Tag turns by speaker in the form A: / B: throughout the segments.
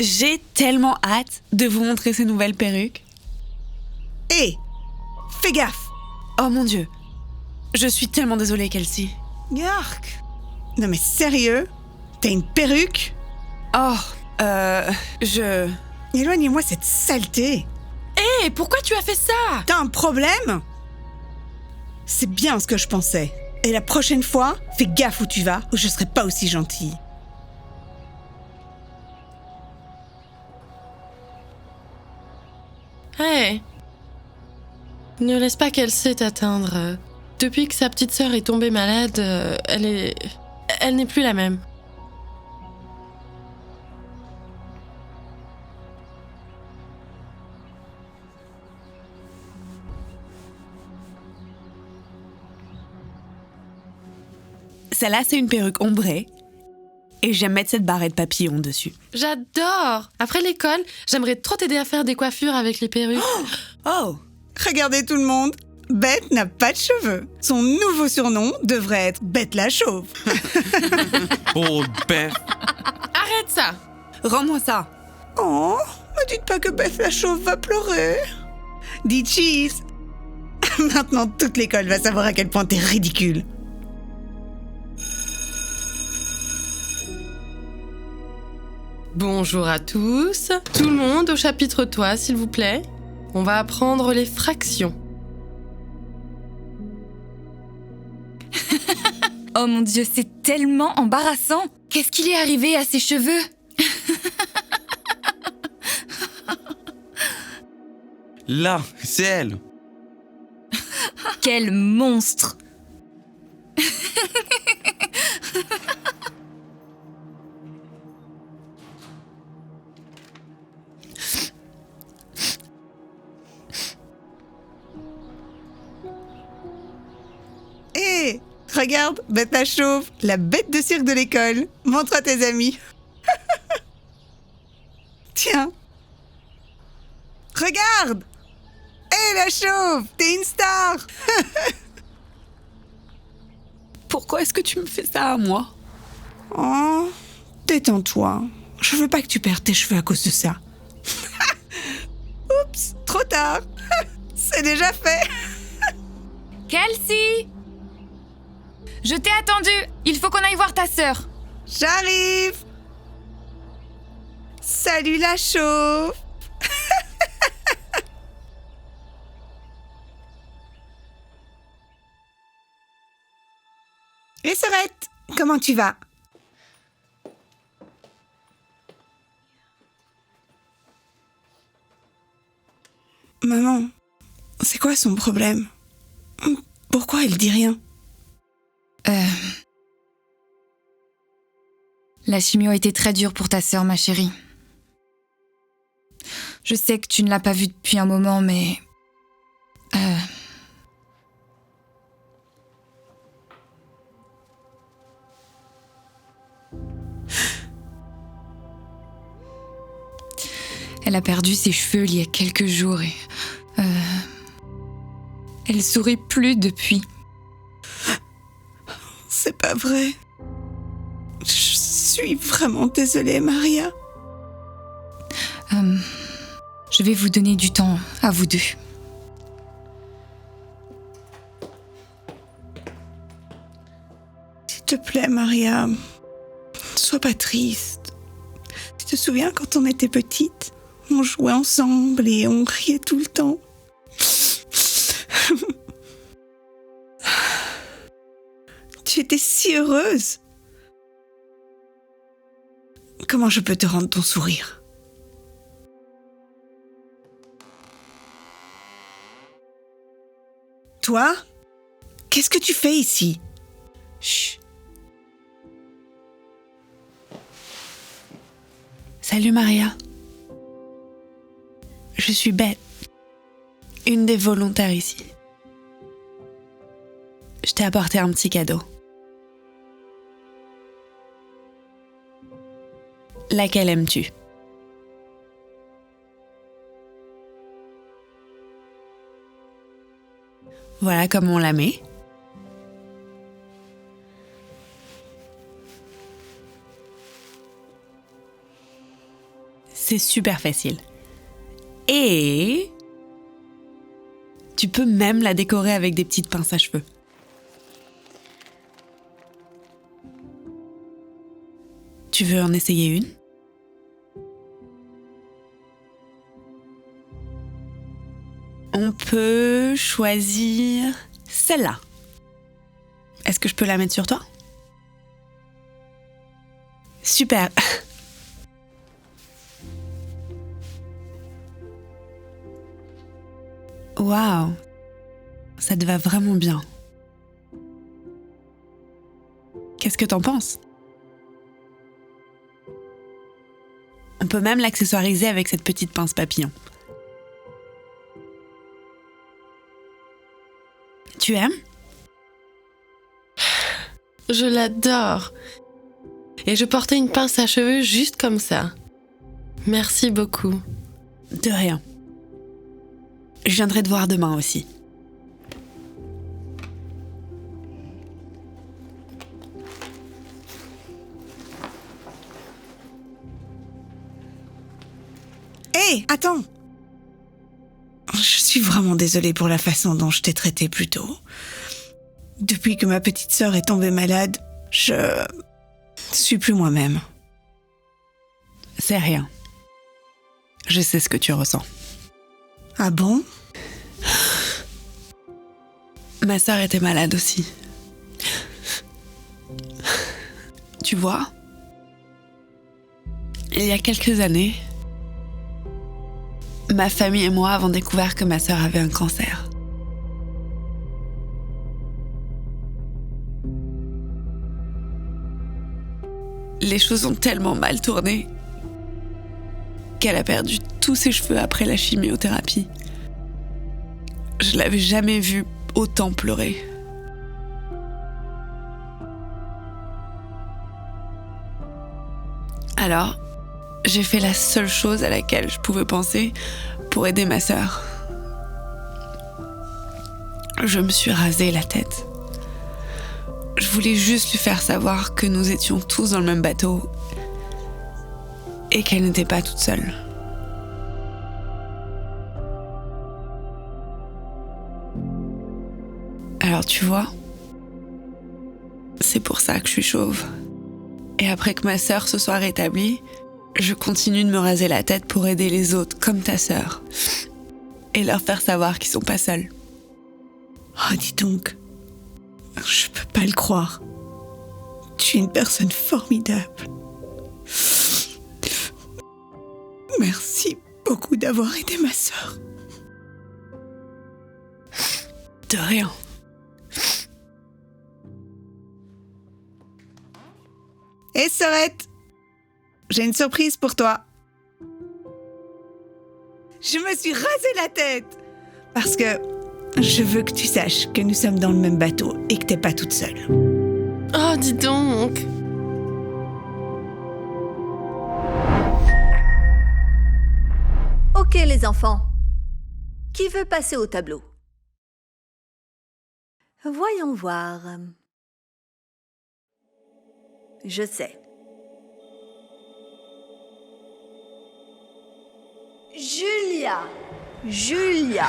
A: J'ai tellement hâte de vous montrer ces nouvelles perruques.
B: Hé, fais gaffe.
A: Oh mon Dieu. Je suis tellement désolée, Kelsey.
B: Yark. Non mais sérieux? T'as une perruque?
A: Oh,
B: Éloignez-moi cette saleté.
C: Hé, pourquoi tu as fait ça?
B: T'as un problème? C'est bien ce que je pensais. Et la prochaine fois, fais gaffe où tu vas, ou je serai pas aussi gentille.
C: Hé, ne laisse pas Kelsey t'atteindre. Depuis que sa petite sœur est tombée malade, elle n'est plus la même.
A: Celle-là, c'est une perruque ombrée. Et j'aime mettre cette barrette papillon dessus.
C: J'adore! Après l'école, j'aimerais trop t'aider à faire des coiffures avec les perruques.
B: Oh! Regardez tout le monde, Beth n'a pas de cheveux. Son nouveau surnom devrait être Beth la chauve.
D: Oh, Beth.
C: Arrête ça!
A: Rends-moi ça.
B: Oh, me dites pas que Beth la chauve va pleurer. Dis cheese. Maintenant, toute l'école va savoir à quel point t'es ridicule.
C: Bonjour à tous. Tout le monde au chapitre toi, s'il vous plaît. On va apprendre les fractions.
E: Oh mon Dieu, c'est tellement embarrassant. Qu'est-ce qu'il est arrivé à ses cheveux?
D: Là, c'est elle.
E: Quel monstre!
B: Hé, regarde, Beth la chauve, la bête de cirque de l'école. Montre à tes amis. Tiens. Regarde. Hé, la chauve, t'es une star.
A: Pourquoi est-ce que tu me fais ça à moi?
B: Oh, détends-toi. Je veux pas que tu perdes tes cheveux à cause de ça. Oups, trop tard. C'est déjà fait.
E: Kelsey! Je t'ai attendu. Il faut qu'on aille voir ta sœur.
B: J'arrive. Salut la chauve. Et Sorette, comment tu vas? Maman, c'est quoi son problème? Pourquoi elle dit rien?
E: La chimio a été très dure pour ta sœur, ma chérie. Je sais que tu ne l'as pas vue depuis un moment, mais... Elle a perdu ses cheveux il y a quelques jours et... Elle sourit plus depuis.
B: C'est pas vrai. Je suis vraiment désolée, Maria.
E: Je vais vous donner du temps à vous deux.
B: S'il te plaît, Maria, sois pas triste. Tu te souviens quand on était petite, on jouait ensemble et on riait tout le temps. Tu étais si heureuse. Comment je peux te rendre ton sourire? Toi? Qu'est-ce que tu fais ici? Chut.
A: Salut Maria. Je suis Beth, une des volontaires ici. Je t'ai apporté un petit cadeau. Laquelle aimes-tu? Voilà comment on la met. C'est super facile. Et tu peux même la décorer avec des petites pinces à cheveux. Tu veux en essayer une ? On peut choisir celle-là. Est-ce que je peux la mettre sur toi ? Super. Waouh, ça te va vraiment bien. Qu'est-ce que t'en penses ? On peut même l'accessoiriser avec cette petite pince papillon. Tu aimes ?
C: Je l'adore. Et je portais une pince à cheveux juste comme ça. Merci beaucoup.
A: De rien. Je viendrai te voir demain aussi.
B: Hé, attends! Je suis vraiment désolée pour la façon dont je t'ai traitée plus tôt. Depuis que ma petite sœur est tombée malade, je suis plus moi-même.
A: C'est rien. Je sais ce que tu ressens.
B: Ah bon?
A: Ma sœur était malade aussi. Tu vois, il y a quelques années, ma famille et moi avons découvert que ma sœur avait un cancer. Les choses ont tellement mal tourné qu'elle a perdu tous ses cheveux après la chimiothérapie. Je l'avais jamais vue autant pleurer. Alors, j'ai fait la seule chose à laquelle je pouvais penser pour aider ma sœur. Je me suis rasé la tête. Je voulais juste lui faire savoir que nous étions tous dans le même bateau et qu'elle n'était pas toute seule. Alors tu vois, c'est pour ça que je suis chauve. Et après que ma sœur se soit rétablie, je continue de me raser la tête pour aider les autres comme ta sœur et leur faire savoir qu'ils sont pas seuls.
B: Oh, dis donc, je peux pas le croire. Tu es une personne formidable. Merci beaucoup d'avoir aidé ma sœur.
A: De rien.
B: Hé, sœurette, j'ai une surprise pour toi. Je me suis rasé la tête parce que je veux que tu saches que nous sommes dans le même bateau et que t'es pas toute seule.
C: Oh, dis donc.
F: Ok les enfants, qui veut passer au tableau? Voyons voir. Je sais. Julia. Julia.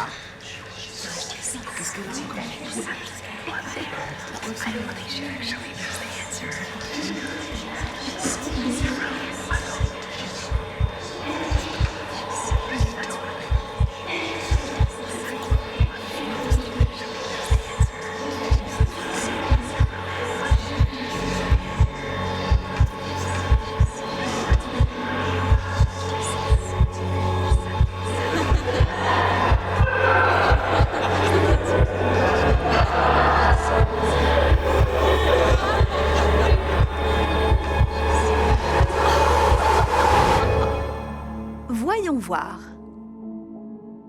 F: Voyons voir.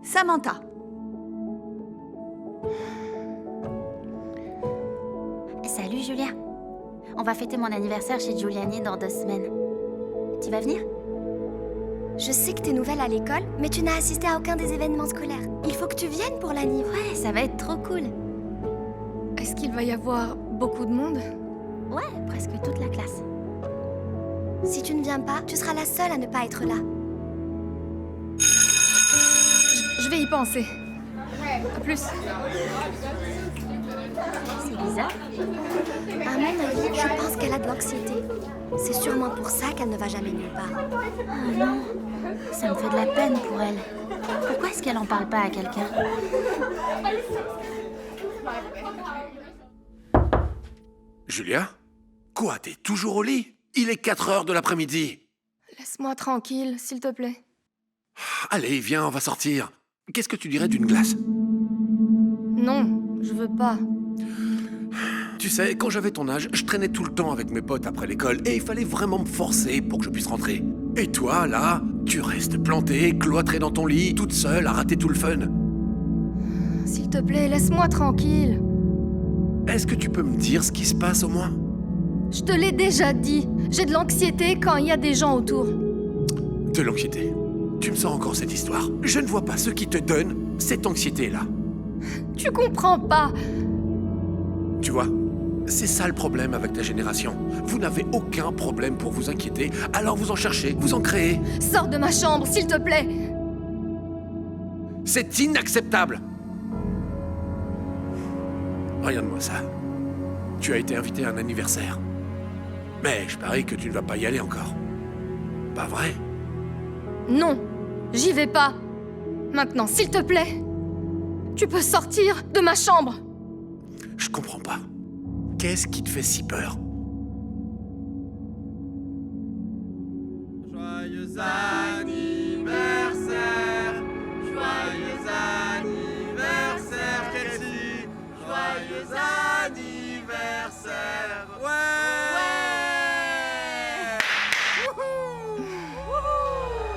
F: Samantha.
G: Salut Julia. On va fêter mon anniversaire chez Giuliani dans 2 semaines. Tu vas venir?
H: Je sais que t'es nouvelle à l'école, mais tu n'as assisté à aucun des événements scolaires. Il faut que tu viennes pour l'anniv.
G: Ouais, ça va être trop cool.
H: Est-ce qu'il va y avoir beaucoup de monde?
G: Ouais, presque toute la classe.
H: Si tu ne viens pas, tu seras la seule à ne pas être là. y penser. À plus.
G: C'est bizarre.
H: À mon avis, je pense qu'elle a de l'anxiété. C'est sûrement pour ça qu'elle ne va jamais nulle part.
G: Oh non, ça me fait de la peine pour elle. Pourquoi est-ce qu'elle en parle pas à quelqu'un?
I: Julia? Quoi, t'es toujours au lit? Il est 4 heures de l'après-midi.
H: Laisse-moi tranquille, s'il te plaît.
I: Allez, viens, on va sortir. Qu'est-ce que tu dirais d'une glace?
H: Non, je veux pas.
I: Tu sais, quand j'avais ton âge, je traînais tout le temps avec mes potes après l'école et il fallait vraiment me forcer pour que je puisse rentrer. Et toi, là, tu restes plantée, cloîtrée dans ton lit, toute seule, à rater tout le fun.
H: S'il te plaît, laisse-moi tranquille.
I: Est-ce que tu peux me dire ce qui se passe au moins?
H: Je te l'ai déjà dit. J'ai de l'anxiété quand il y a des gens autour.
I: De l'anxiété. Tu me sors encore cette histoire. Je ne vois pas ce qui te donne cette anxiété-là.
H: Tu comprends pas.
I: Tu vois, c'est ça le problème avec ta génération. Vous n'avez aucun problème pour vous inquiéter, alors vous en cherchez, vous en créez.
H: Sors de ma chambre, s'il te plaît.
I: C'est inacceptable. Regarde-moi ça. Tu as été invité à un anniversaire. Mais je parie que tu ne vas pas y aller encore. Pas vrai?
H: Non, j'y vais pas. Maintenant, s'il te plaît. Tu peux sortir de ma chambre.
I: Je comprends pas. Qu'est-ce qui te fait si peur?
D: Joyeux anniversaire, joyeux anniversaire, Kelsey, joyeux anniversaire. Ouais, Wouhou!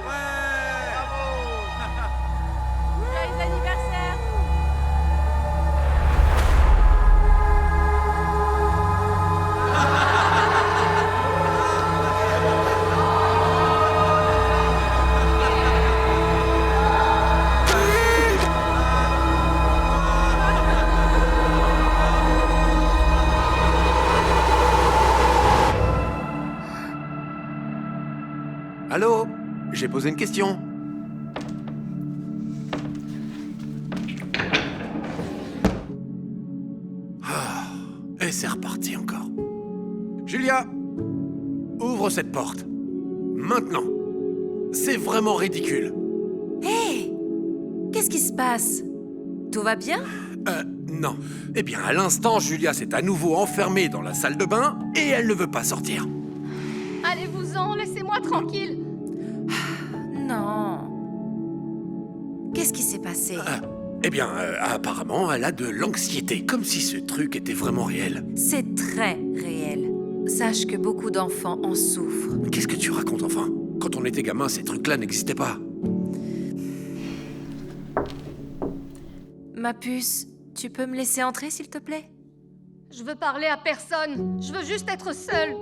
D: Ouais, bravo.
G: Joyeux anniversaire!
I: Allô? J'ai posé une question. Ah, et c'est reparti encore. Julia, ouvre cette porte. Maintenant. C'est vraiment ridicule.
E: Hé! Qu'est-ce qui se passe? Tout va bien?
I: Non. Eh bien, à l'instant, Julia s'est à nouveau enfermée dans la salle de bain et elle ne veut pas sortir.
H: Allez-vous-en, laissez-moi tranquille.
E: Non. Qu'est-ce qui s'est passé?
I: Eh bien, apparemment, elle a de l'anxiété, comme si ce truc était vraiment réel.
E: C'est très réel. Sache que beaucoup d'enfants en souffrent.
I: Qu'est-ce que tu racontes, enfin? Quand on était gamin, ces trucs-là n'existaient pas.
E: Ma puce, tu peux me laisser entrer, s'il te plaît?
H: Je veux parler à personne. Je veux juste être seule.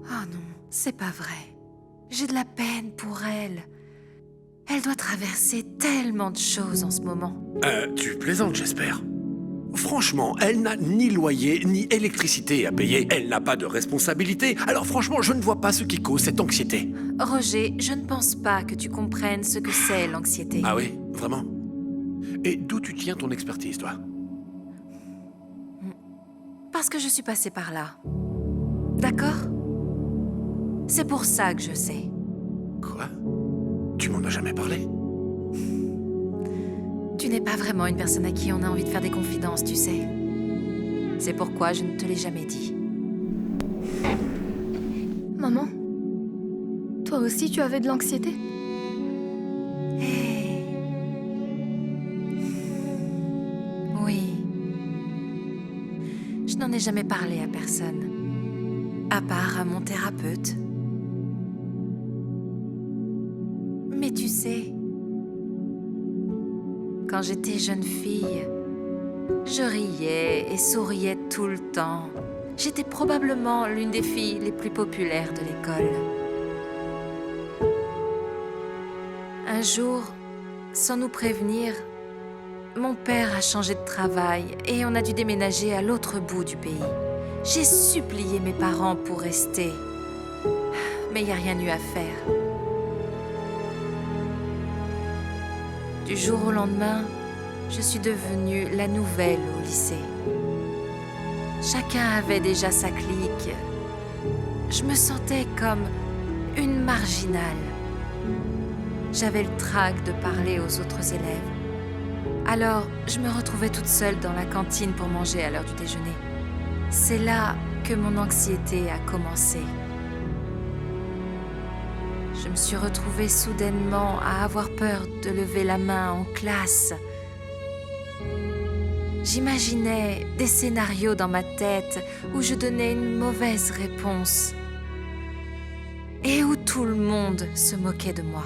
E: Oh non, c'est pas vrai. J'ai de la peine pour elle. Elle doit traverser tellement de choses en ce moment.
I: Tu plaisantes, j'espère. Franchement, elle n'a ni loyer, ni électricité à payer. Elle n'a pas de responsabilité. Alors franchement, je ne vois pas ce qui cause cette anxiété.
E: Roger, je ne pense pas que tu comprennes ce que c'est l'anxiété.
I: Ah oui? Vraiment? Et d'où tu tiens ton expertise, toi?
E: Parce que je suis passée par là. D'accord? C'est pour ça que je sais.
I: Quoi? Tu m'en as jamais parlé?
E: Tu n'es pas vraiment une personne à qui on a envie de faire des confidences, tu sais. C'est pourquoi je ne te l'ai jamais dit.
H: Maman, toi aussi tu avais de l'anxiété?
E: Hey. Oui. Je n'en ai jamais parlé à personne. À part à mon thérapeute. Mais tu sais, quand j'étais jeune fille, je riais et souriais tout le temps. J'étais probablement l'une des filles les plus populaires de l'école. Un jour, sans nous prévenir, mon père a changé de travail et on a dû déménager à l'autre bout du pays. J'ai supplié mes parents pour rester, mais il n'y a rien eu à faire. Du jour au lendemain, je suis devenue la nouvelle au lycée. Chacun avait déjà sa clique. Je me sentais comme une marginale. J'avais le trac de parler aux autres élèves. Alors, je me retrouvais toute seule dans la cantine pour manger à l'heure du déjeuner. C'est là que mon anxiété a commencé. Je me suis retrouvée soudainement à avoir peur de lever la main en classe. J'imaginais des scénarios dans ma tête où je donnais une mauvaise réponse et où tout le monde se moquait de moi.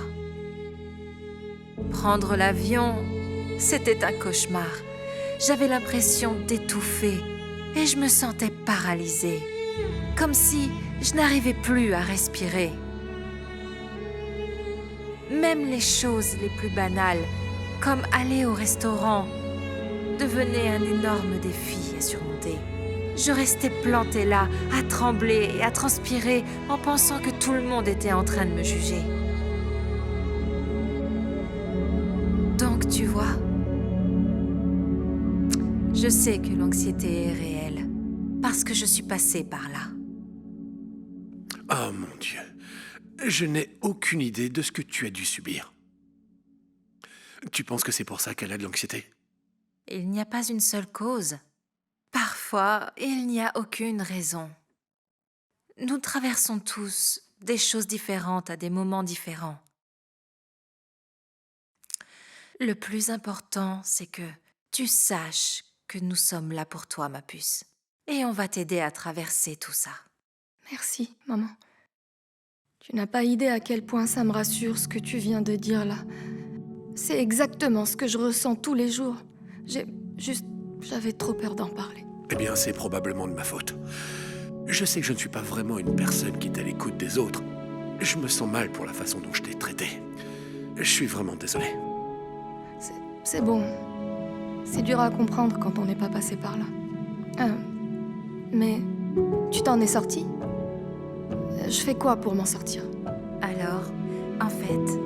E: Prendre l'avion, c'était un cauchemar. J'avais l'impression d'étouffer et je me sentais paralysée, comme si je n'arrivais plus à respirer. Même les choses les plus banales, comme aller au restaurant, devenaient un énorme défi à surmonter. Je restais plantée là, à trembler et à transpirer en pensant que tout le monde était en train de me juger. Donc, tu vois, je sais que l'anxiété est réelle, parce que je suis passée par là.
I: Oh mon Dieu, je n'ai aucune idée de ce que tu as dû subir. Tu penses que c'est pour ça qu'elle a de l'anxiété ?
E: Il n'y a pas une seule cause. Parfois, il n'y a aucune raison. Nous traversons tous des choses différentes à des moments différents. Le plus important, c'est que tu saches que nous sommes là pour toi, ma puce. Et on va t'aider à traverser tout ça.
H: Merci, maman. Tu n'as pas idée à quel point ça me rassure ce que tu viens de dire là. C'est exactement ce que je ressens tous les jours. J'avais trop peur d'en parler.
I: Eh bien, c'est probablement de ma faute. Je sais que je ne suis pas vraiment une personne qui est à l'écoute des autres. Je me sens mal pour la façon dont je t'ai traité. Je suis vraiment désolé.
H: C'est bon. C'est dur à comprendre quand on n'est pas passé par là. Mais tu t'en es sortie ? Je fais quoi pour m'en sortir ?
E: Alors, en fait,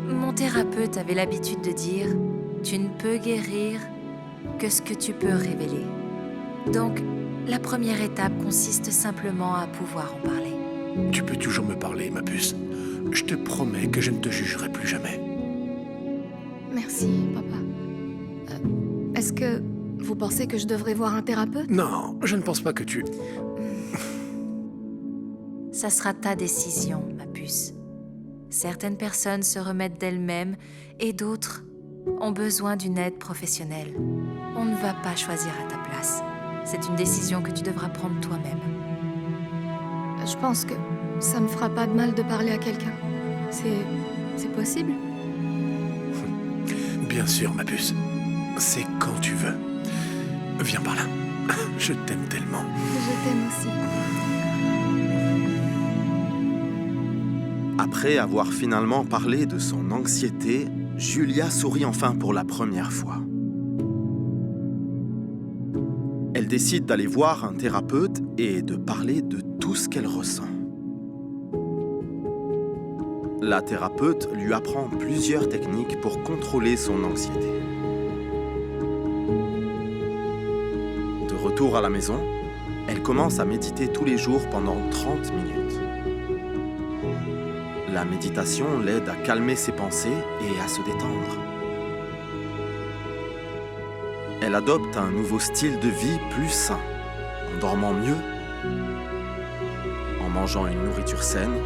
E: mon thérapeute avait l'habitude de dire « Tu ne peux guérir que ce que tu peux révéler ». Donc, la première étape consiste simplement à pouvoir en parler.
I: Tu peux toujours me parler, ma puce. Je te promets que je ne te jugerai plus jamais.
H: Merci, papa. Est-ce que vous pensez que je devrais voir un thérapeute ?
I: Non, je ne pense pas que tu...
E: Ça sera ta décision, ma puce. Certaines personnes se remettent d'elles-mêmes et d'autres ont besoin d'une aide professionnelle. On ne va pas choisir à ta place. C'est une décision que tu devras prendre toi-même.
H: Je pense que ça me fera pas de mal de parler à quelqu'un. C'est possible ?
I: Bien sûr, ma puce. C'est quand tu veux. Viens par là. Je t'aime tellement.
H: Je t'aime aussi.
J: Après avoir finalement parlé de son anxiété, Julia sourit enfin pour la première fois. Elle décide d'aller voir un thérapeute et de parler de tout ce qu'elle ressent. La thérapeute lui apprend plusieurs techniques pour contrôler son anxiété. De retour à la maison, elle commence à méditer tous les jours pendant 30 minutes. La méditation l'aide à calmer ses pensées et à se détendre. Elle adopte un nouveau style de vie plus sain, en dormant mieux, en mangeant une nourriture saine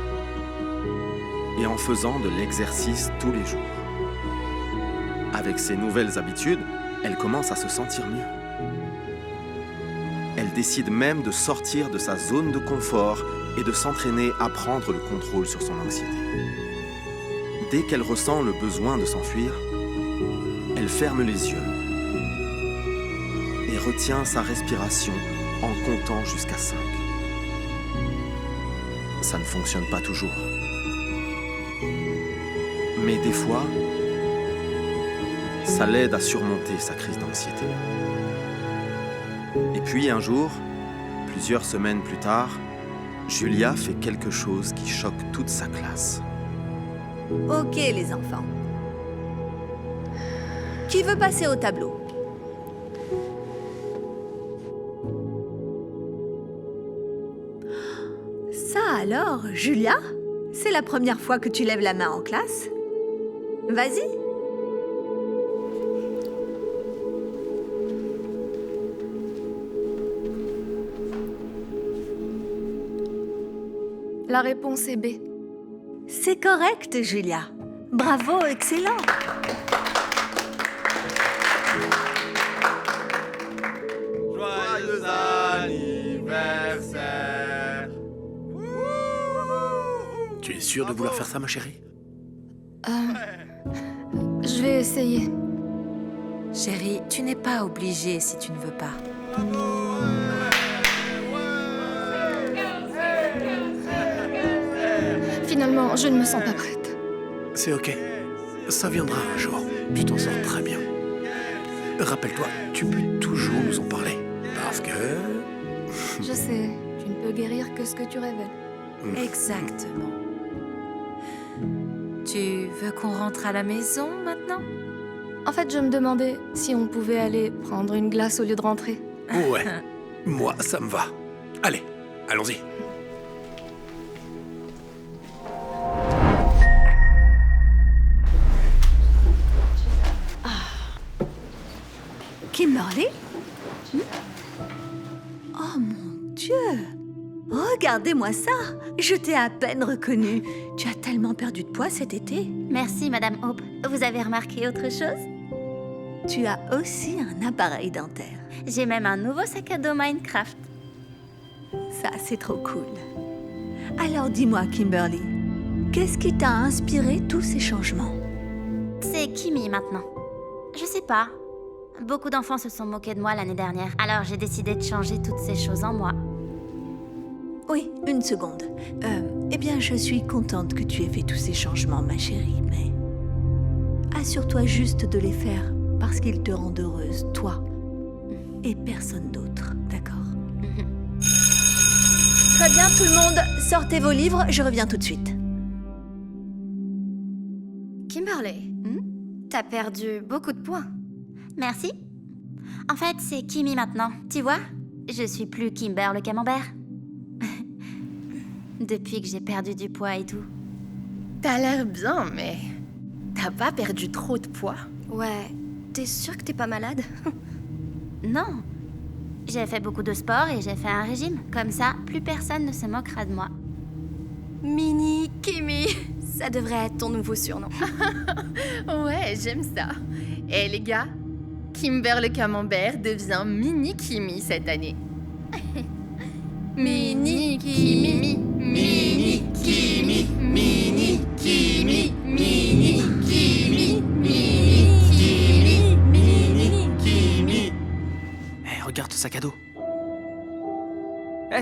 J: et en faisant de l'exercice tous les jours. Avec ces nouvelles habitudes, elle commence à se sentir mieux. Elle décide même de sortir de sa zone de confort et de s'entraîner à prendre le contrôle sur son anxiété. Dès qu'elle ressent le besoin de s'enfuir, elle ferme les yeux et retient sa respiration en comptant jusqu'à 5. Ça ne fonctionne pas toujours. Mais des fois, ça l'aide à surmonter sa crise d'anxiété. Et puis un jour, plusieurs semaines plus tard, Julia fait quelque chose qui choque toute sa classe.
F: Ok les enfants. Qui veut passer au tableau? Ça alors, Julia? C'est la première fois que tu lèves la main en classe? Vas-y.
H: La réponse est B.
F: C'est correct, Julia. Bravo, excellent.
D: Joyeux anniversaire.
I: Tu es sûre de vouloir faire ça, ma chérie?
H: Je vais essayer.
E: Chérie, tu n'es pas obligée si tu ne veux pas.
H: Finalement, je ne me sens pas prête.
I: C'est ok. Ça viendra un jour. Tu t'en sors très bien. Rappelle-toi, tu peux toujours nous en parler. Parce que...
H: Je sais, tu ne peux guérir que ce que tu révèles.
E: Exactement. Tu veux qu'on rentre à la maison maintenant?
H: En fait, je me demandais si on pouvait aller prendre une glace au lieu de rentrer.
I: Ouais. Moi, ça me va. Allez, allons-y.
F: Kimberly? Oh mon Dieu! Regardez-moi ça! Je t'ai à peine reconnue. Tu as tellement perdu de poids cet été.
G: Merci, Madame Hope. Vous avez remarqué autre chose?
F: Tu as aussi un appareil dentaire.
G: J'ai même un nouveau sac à dos Minecraft.
F: Ça, c'est trop cool. Alors dis-moi, Kimberly, qu'est-ce qui t'a inspiré tous ces changements?
G: C'est Kimi maintenant. Je sais pas. Beaucoup d'enfants se sont moqués de moi l'année dernière, alors j'ai décidé de changer toutes ces choses en moi.
F: Oui, une seconde. Eh bien, je suis contente que tu aies fait tous ces changements, ma chérie, mais... assure-toi juste de les faire parce qu'ils te rendent heureuse, toi, et personne d'autre, d'accord? Très bien, tout le monde, sortez vos livres, je reviens tout de suite.
K: Kimberly, t'as perdu beaucoup de poids.
G: Merci. En fait, c'est Kimi maintenant. Tu vois, je suis plus Kimber le camembert. Depuis que j'ai perdu du poids et tout.
K: T'as l'air bien, mais t'as pas perdu trop de poids?
H: Ouais, t'es sûre que t'es pas malade?
G: Non. J'ai fait beaucoup de sport et j'ai fait un régime. Comme ça, plus personne ne se moquera de moi.
K: Mini Kimi, ça devrait être ton nouveau surnom. Ouais, j'aime ça. Et les gars, Kimber le camembert devient Mini Kimi cette année. Mini Kimi, Mini Kimi, Mini Kimi, Mini Kimi, Mini Kimi, Mini Kimi.
J: Hé, regarde ce sac à dos.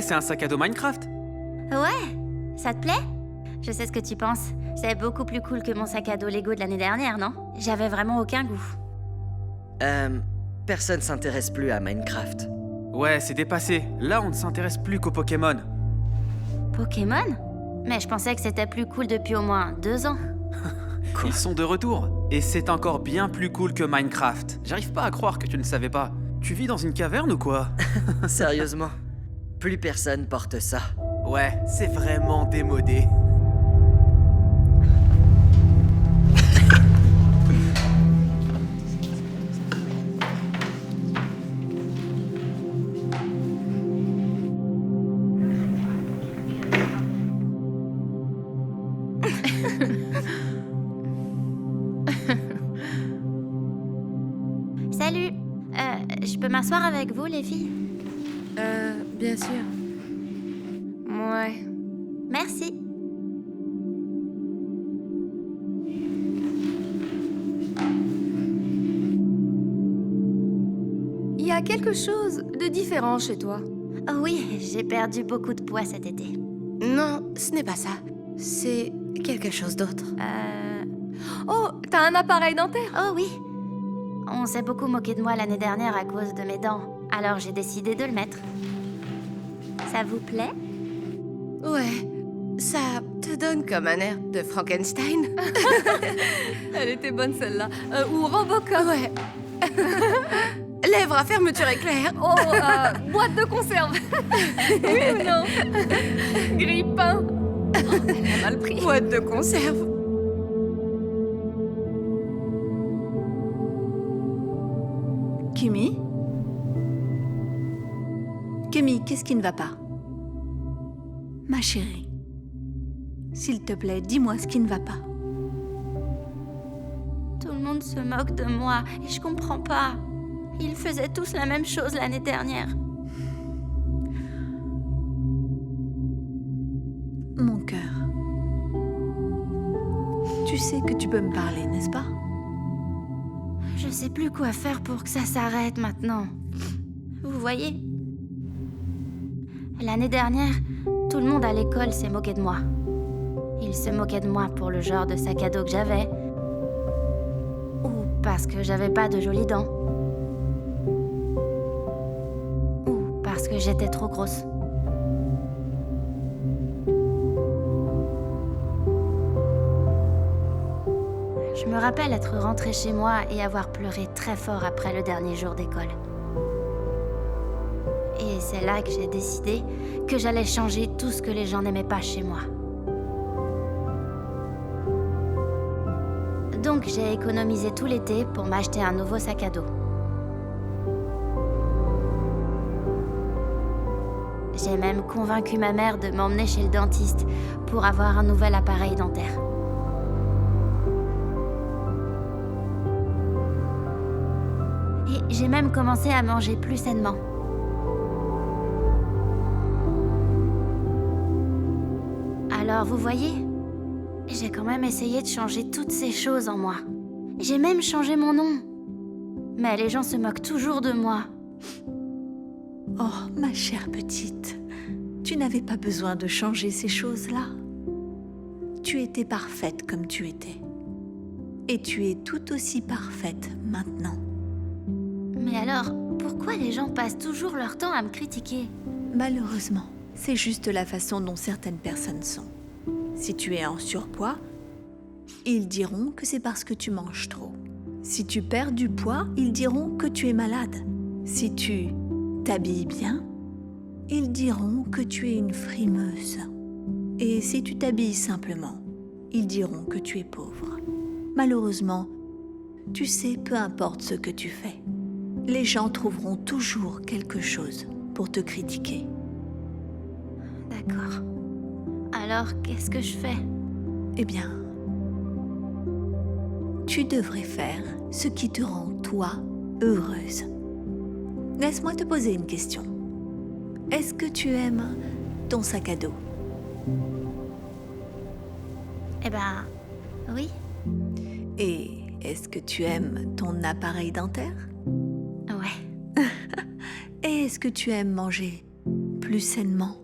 J: C'est un sac à dos Minecraft.
G: Ouais, ça te plaît? Je sais ce que tu penses. C'est beaucoup plus cool que mon sac à dos Lego de l'année dernière, non? J'avais vraiment aucun goût.
L: Personne s'intéresse plus à Minecraft.
J: Ouais, c'est dépassé. Là, on ne s'intéresse plus qu'aux Pokémon.
G: Pokémon? Mais je pensais que c'était plus cool depuis au moins 2 ans.
J: Ils sont de retour. Et c'est encore bien plus cool que Minecraft. J'arrive pas à croire que tu ne savais pas. Tu vis dans une caverne ou quoi?
L: Sérieusement, plus personne porte ça.
J: Ouais, c'est vraiment démodé.
G: Salut. Je peux m'asseoir avec vous, les filles?
C: Bien sûr.
H: Ouais.
G: Merci.
H: Il y a quelque chose de différent chez toi.
G: Oh oui, j'ai perdu beaucoup de poids cet été.
K: Non, ce n'est pas ça. C'est quelque chose d'autre.
H: Oh, t'as un appareil dentaire?
G: Oh oui. On s'est beaucoup moqué de moi l'année dernière à cause de mes dents. Alors j'ai décidé de le mettre. Ça vous plaît?
K: Ouais, ça te te donne comme un air de Frankenstein.
H: Elle était bonne celle-là. Ou Robocop.
K: Ouais. Lèvres à fermeture éclair.
H: Oh, boîte de conserve. Oui ou non? Grille-pain. Oh, elle a mal pris.
K: Boîte de conserve.
F: Kimi? Kimi, qu'est-ce qui ne va pas? Ma chérie, s'il te plaît, dis-moi ce qui ne va pas.
G: Tout le monde se moque de moi et je comprends pas. Ils faisaient tous la même chose l'année dernière.
F: Mon cœur, tu sais que tu peux me parler, n'est-ce pas?
G: Je sais plus quoi faire pour que ça s'arrête maintenant. Vous voyez? L'année dernière, tout le monde à l'école s'est moqué de moi. Ils se moquaient de moi pour le genre de sac à dos que j'avais. Ou parce que j'avais pas de jolies dents. Ou parce que j'étais trop grosse. Je me rappelle être rentrée chez moi et avoir pleuré très fort après le dernier jour d'école. Et c'est là que j'ai décidé que j'allais changer tout ce que les gens n'aimaient pas chez moi. Donc j'ai économisé tout l'été pour m'acheter un nouveau sac à dos. J'ai même convaincu ma mère de m'emmener chez le dentiste pour avoir un nouvel appareil dentaire. Et j'ai même commencé à manger plus sainement. Alors, vous voyez, j'ai quand même essayé de changer toutes ces choses en moi. J'ai même changé mon nom. Mais les gens se moquent toujours de moi.
F: Oh, ma chère petite, tu n'avais pas besoin de changer ces choses-là. Tu étais parfaite comme tu étais. Et tu es tout aussi parfaite maintenant.
G: Mais alors, pourquoi les gens passent toujours leur temps à me critiquer?
F: Malheureusement, c'est juste la façon dont certaines personnes sont. Si tu es en surpoids, ils diront que c'est parce que tu manges trop. Si tu perds du poids, ils diront que tu es malade. Si tu t'habilles bien, ils diront que tu es une frimeuse. Et si tu t'habilles simplement, ils diront que tu es pauvre. Malheureusement, tu sais, peu importe ce que tu fais, les gens trouveront toujours quelque chose pour te critiquer.
G: D'accord. Alors, qu'est-ce que je fais?
F: Eh bien, tu devrais faire ce qui te rend, toi, heureuse. Laisse-moi te poser une question. Est-ce que tu aimes ton sac à dos?
G: Eh ben, oui.
F: Et est-ce que tu aimes ton appareil dentaire?
G: Ouais.
F: Et est-ce que tu aimes manger plus sainement?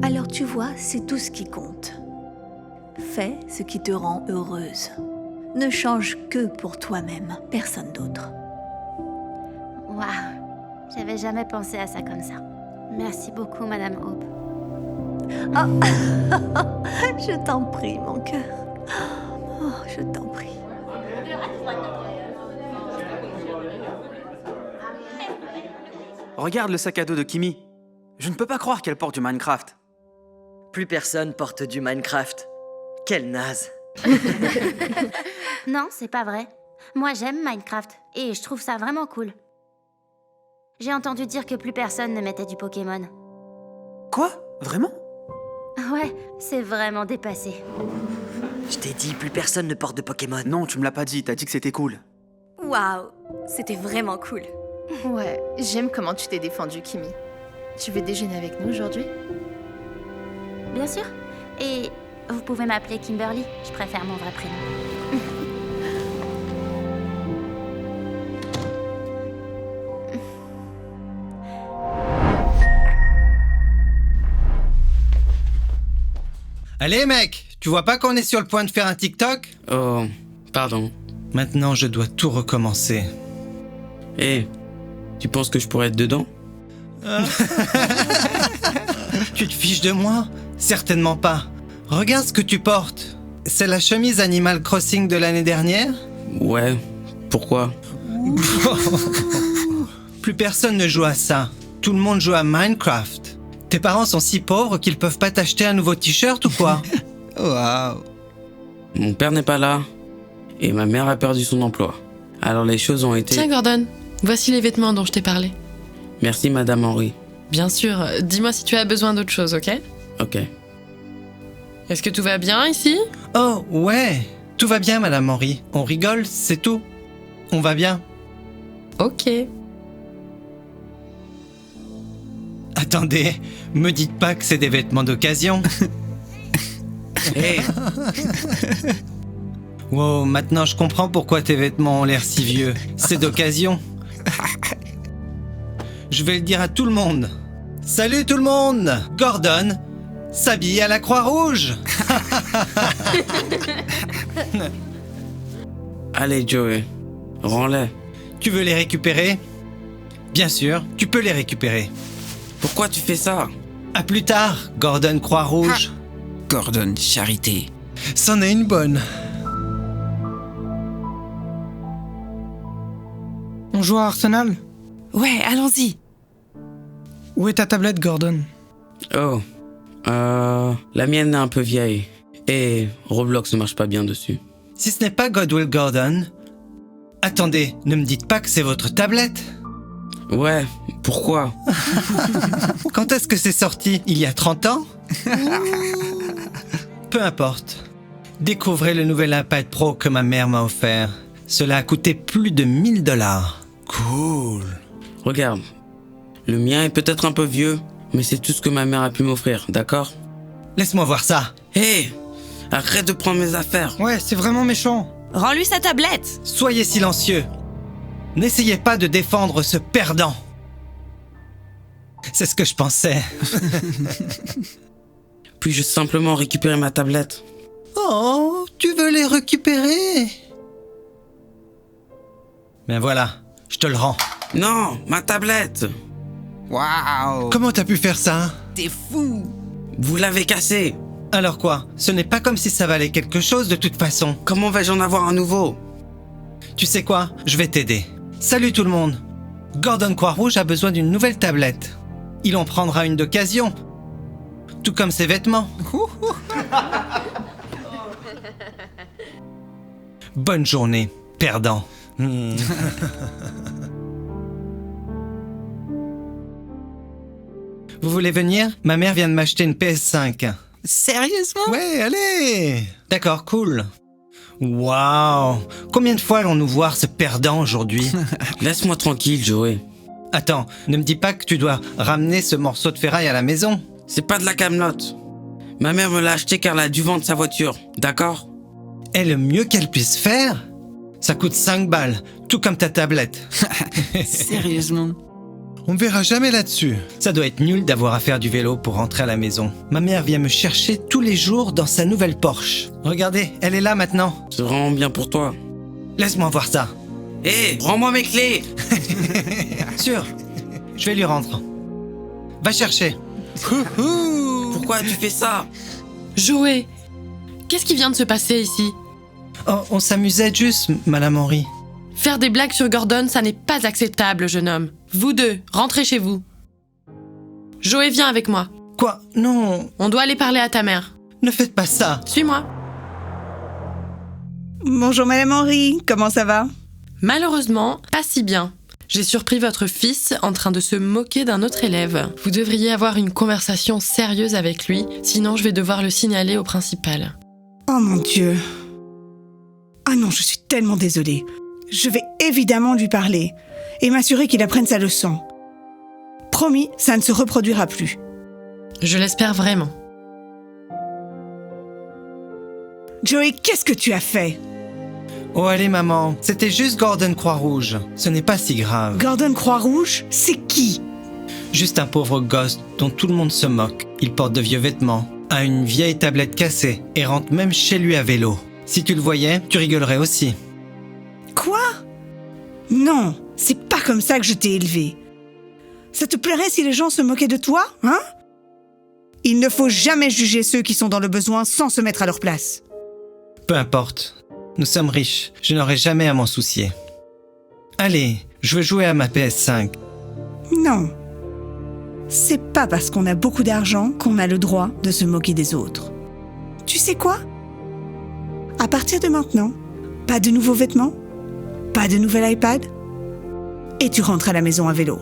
F: Alors tu vois, c'est tout ce qui compte. Fais ce qui te rend heureuse. Ne change que pour toi-même, personne d'autre.
G: Waouh, j'avais jamais pensé à ça comme ça. Merci beaucoup, Madame Hope.
F: Oh, je t'en prie, mon cœur. Oh, je t'en prie.
M: Regarde le sac à dos de Kimi. Je ne peux pas croire qu'elle porte du Minecraft.
L: Plus personne porte du Minecraft. Quelle naze.
G: Non, c'est pas vrai. Moi, j'aime Minecraft et je trouve ça vraiment cool. J'ai entendu dire que plus personne ne mettait du Pokémon.
M: Quoi? Vraiment?
G: Ouais, c'est vraiment dépassé.
L: Je t'ai dit, plus personne ne porte de Pokémon.
M: Non, tu me l'as pas dit, t'as dit que c'était cool.
K: Waouh, c'était vraiment cool. Ouais, j'aime comment tu t'es défendue, Kimi. Tu veux déjeuner avec nous aujourd'hui?
G: Bien sûr. Et vous pouvez m'appeler Kimberly, je préfère mon vrai prénom.
N: Allez mec, tu vois pas qu'on est sur le point de faire un TikTok?
O: Oh, pardon.
N: Maintenant je dois tout recommencer.
O: Tu penses que je pourrais être dedans?
N: Tu te fiches de moi? Certainement pas. Regarde ce que tu portes. C'est la chemise Animal Crossing de l'année dernière?
O: Ouais, pourquoi?
N: Plus personne ne joue à ça. Tout le monde joue à Minecraft. Tes parents sont si pauvres qu'ils peuvent pas t'acheter un nouveau t-shirt ou quoi? Waouh.
O: Mon père n'est pas là et ma mère a perdu son emploi. Alors les choses ont été...
C: Tiens Gordon, voici les vêtements dont je t'ai parlé.
O: Merci Madame Henry.
C: Bien sûr, dis-moi si tu as besoin d'autre chose, ok?
O: Ok.
C: Est-ce que tout va bien ici?
N: Oh, ouais. Tout va bien, Madame Henry. On rigole, c'est tout. On va bien.
C: Ok.
N: Attendez, me dites pas que c'est des vêtements d'occasion.
O: Hey.
N: Wow, maintenant je comprends pourquoi tes vêtements ont l'air si vieux. C'est d'occasion. Je vais le dire à tout le monde. Salut tout le monde! Gordon s'habille à la Croix-Rouge.
O: Allez Joey, rends-les.
N: Tu veux les récupérer? Bien sûr, tu peux les récupérer.
O: Pourquoi tu fais ça?
N: À plus tard, Gordon Croix-Rouge.
P: Gordon Charité.
N: C'en est une bonne.
Q: On joue à Arsenal?
A: Ouais, allons-y.
Q: Où est ta tablette, Gordon?
O: Oh, la mienne est un peu vieille et Roblox ne marche pas bien dessus.
N: Si ce n'est pas Godwill Gordon... Attendez, ne me dites pas que c'est votre tablette.
O: Ouais, pourquoi?
N: Quand est-ce que c'est sorti? Il y a 30 ans? Peu importe. Découvrez le nouvel iPad Pro que ma mère m'a offert. Cela a coûté plus de 1000 $.
O: Cool. Regarde, le mien est peut-être un peu vieux, mais c'est tout ce que ma mère a pu m'offrir, d'accord?
N: Laisse-moi voir ça.
O: Hé, arrête de prendre mes affaires.
Q: Ouais, c'est vraiment méchant.
A: Rends-lui sa tablette.
N: Soyez silencieux. N'essayez pas de défendre ce perdant. C'est ce que je pensais.
O: Puis-je simplement récupérer ma tablette?
N: Oh, tu veux les récupérer? Ben voilà, je te le rends.
O: Non, ma tablette.
P: Waouh.
N: Comment t'as pu faire ça?
P: T'es fou.
O: Vous l'avez cassé.
N: Alors quoi? Ce n'est pas comme si ça valait quelque chose de toute façon.
O: Comment vais-je en avoir un nouveau?
N: Tu sais quoi? Je vais t'aider. Salut tout le monde. Gordon Croix-Rouge a besoin d'une nouvelle tablette. Il en prendra une d'occasion. Tout comme ses vêtements. Bonne journée, perdant. Vous voulez venir? Ma mère vient de m'acheter une PS5.
P: Sérieusement?
N: Ouais, allez! D'accord, cool. Waouh! Combien de fois allons-nous voir ce perdant aujourd'hui?
O: Laisse-moi tranquille, Joey.
N: Attends, ne me dis pas que tu dois ramener ce morceau de ferraille à la maison.
O: C'est pas de la camelote. Ma mère me l'a acheté car elle a dû vendre sa voiture, d'accord?
N: Et le mieux qu'elle puisse faire? Ça coûte 5 balles, tout comme ta tablette.
P: Sérieusement?
N: On ne verra jamais là-dessus. Ça doit être nul d'avoir à faire du vélo pour rentrer à la maison. Ma mère vient me chercher tous les jours dans sa nouvelle Porsche. Regardez, elle est là maintenant.
O: C'est vraiment bien pour toi.
N: Laisse-moi voir ça.
O: Hé, rends-moi mes clés.
N: Sûr, je vais lui rendre. Va chercher.
O: Pourquoi tu fais ça?
C: Joey, qu'est-ce qui vient de se passer ici?
N: Oh, on s'amusait juste, Madame Henry.
C: Faire des blagues sur Gordon, ça n'est pas acceptable, jeune homme. Vous deux, rentrez chez vous. Joey, viens avec moi.
N: Quoi? Non.
C: On doit aller parler à ta mère.
N: Ne faites pas ça.
C: Suis-moi.
B: Bonjour Madame Henry, comment ça va?
C: Malheureusement, pas si bien. J'ai surpris votre fils en train de se moquer d'un autre élève. Vous devriez avoir une conversation sérieuse avec lui, sinon je vais devoir le signaler au principal.
B: Oh mon Dieu. Ah non, je suis tellement désolée. Je vais évidemment lui parler et m'assurer qu'il apprenne sa leçon. Promis, ça ne se reproduira plus.
C: Je l'espère vraiment.
B: Joey, qu'est-ce que tu as fait?
N: Oh allez maman, c'était juste Gordon Croix-Rouge. Ce n'est pas si grave.
B: Gordon Croix-Rouge? C'est qui?
N: Juste un pauvre gosse dont tout le monde se moque. Il porte de vieux vêtements, a une vieille tablette cassée et rentre même chez lui à vélo. Si tu le voyais, tu rigolerais aussi.
B: Quoi? Non, c'est pas comme ça que je t'ai élevé. Ça te plairait si les gens se moquaient de toi, hein? Il ne faut jamais juger ceux qui sont dans le besoin sans se mettre à leur place.
N: Peu importe. Nous sommes riches. Je n'aurai jamais à m'en soucier. Allez, je veux jouer à ma PS5.
B: Non. C'est pas parce qu'on a beaucoup d'argent qu'on a le droit de se moquer des autres. Tu sais quoi? À partir de maintenant, pas de nouveaux vêtements, pas de nouvel iPad, et tu rentres à la maison à vélo.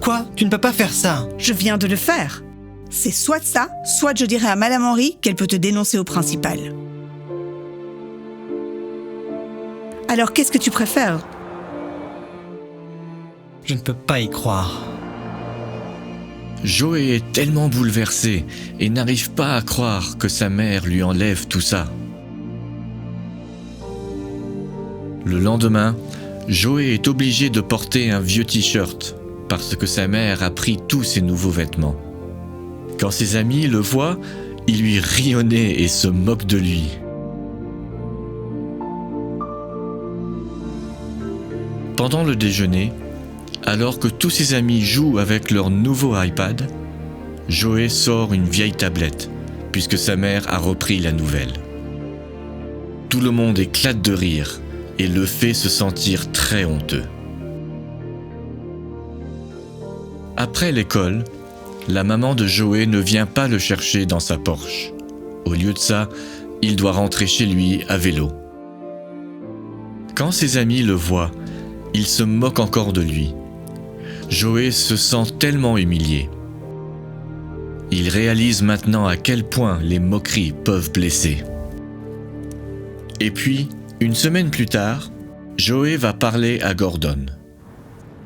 N: Quoi? Tu ne peux pas faire ça.
B: Je viens de le faire. C'est soit ça, soit je dirai à Madame Henry qu'elle peut te dénoncer au principal. Alors qu'est-ce que tu préfères?
N: Je ne peux pas y croire.
R: Joey est tellement bouleversé et n'arrive pas à croire que sa mère lui enlève tout ça. Le lendemain, Joey est obligé de porter un vieux t-shirt parce que sa mère a pris tous ses nouveaux vêtements. Quand ses amis le voient, ils lui rient au nez et se moquent de lui. Pendant le déjeuner, alors que tous ses amis jouent avec leur nouveau iPad, Joey sort une vieille tablette, puisque sa mère a repris la nouvelle. Tout le monde éclate de rire et le fait se sentir très honteux. Après l'école, la maman de Joey ne vient pas le chercher dans sa Porsche. Au lieu de ça, il doit rentrer chez lui à vélo. Quand ses amis le voient, ils se moquent encore de lui. Joey se sent tellement humilié. Il réalise maintenant à quel point les moqueries peuvent blesser. Et puis, une semaine plus tard, Joey va parler à Gordon.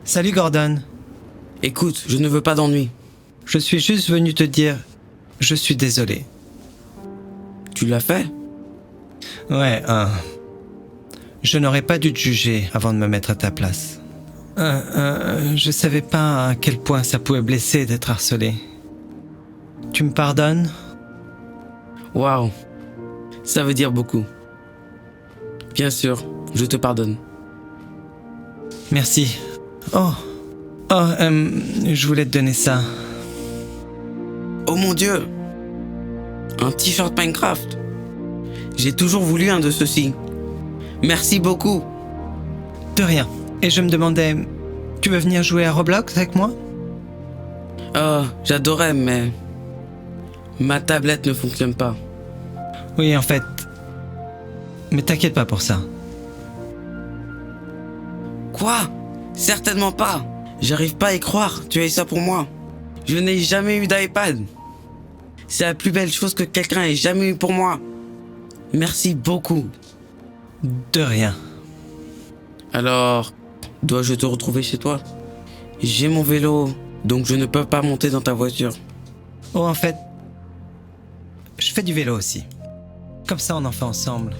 N: Salut Gordon.
O: Écoute, je ne veux pas d'ennui.
N: Je suis juste venu te dire, je suis désolé.
O: Tu l'as fait?
N: Ouais, je n'aurais pas dû te juger avant de me mettre à ta place. Je savais pas à quel point ça pouvait blesser d'être harcelé. Tu me pardonnes?
O: Waouh, ça veut dire beaucoup. Bien sûr, je te pardonne.
N: Merci. Je voulais te donner ça.
O: Oh mon Dieu! Un t-shirt Minecraft. J'ai toujours voulu un de ceux-ci. Merci beaucoup.
N: De rien. Et je me demandais, tu veux venir jouer à Roblox avec moi?
O: J'adorais, mais ma tablette ne fonctionne pas.
N: Oui, en fait. Mais t'inquiète pas pour ça.
O: Quoi? Certainement pas. J'arrive pas à y croire. Tu as eu ça pour moi. Je n'ai jamais eu d'iPad. C'est la plus belle chose que quelqu'un ait jamais eu pour moi. Merci beaucoup.
N: De rien.
O: Alors, dois-je te retrouver chez toi? J'ai mon vélo, donc je ne peux pas monter dans ta voiture.
N: Oh, en fait, je fais du vélo aussi. Comme ça, on en fait ensemble.